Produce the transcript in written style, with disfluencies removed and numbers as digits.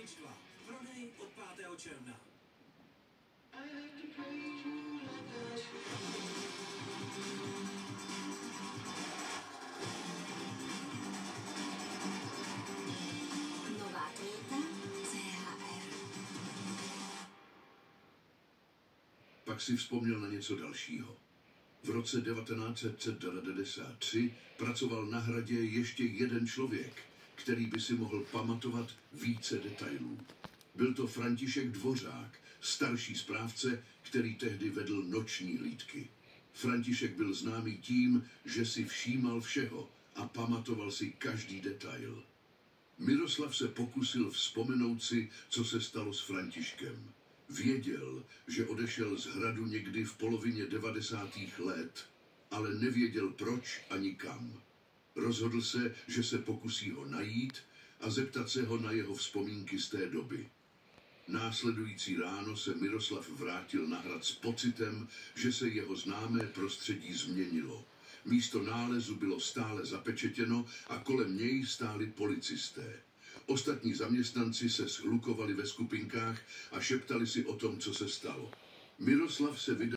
šla. Prodej od 5. června. Nová Toyota CHR. Pak si vzpomněl na něco dalšího. V roce 1993 pracoval na Hradě ještě jeden člověk, který by si mohl pamatovat více detailů. Byl to František Dvořák, starší správce, který tehdy vedl noční hlídky. František byl známý tím, že si všímal všeho a pamatoval si každý detail. Miroslav se pokusil vzpomenout si, co se stalo s Františkem. Věděl, že odešel z Hradu někdy v polovině 90. let, ale nevěděl proč ani kam. Rozhodl se, že se pokusí ho najít a zeptat se ho na jeho vzpomínky z té doby. Následující ráno se Miroslav vrátil na Hrad s pocitem, že se jeho známé prostředí změnilo. Místo nálezu bylo stále zapečetěno a kolem něj stáli policisté. Ostatní zaměstnanci se shlukovali ve skupinkách a šeptali si o tom, co se stalo. Miroslav se vydal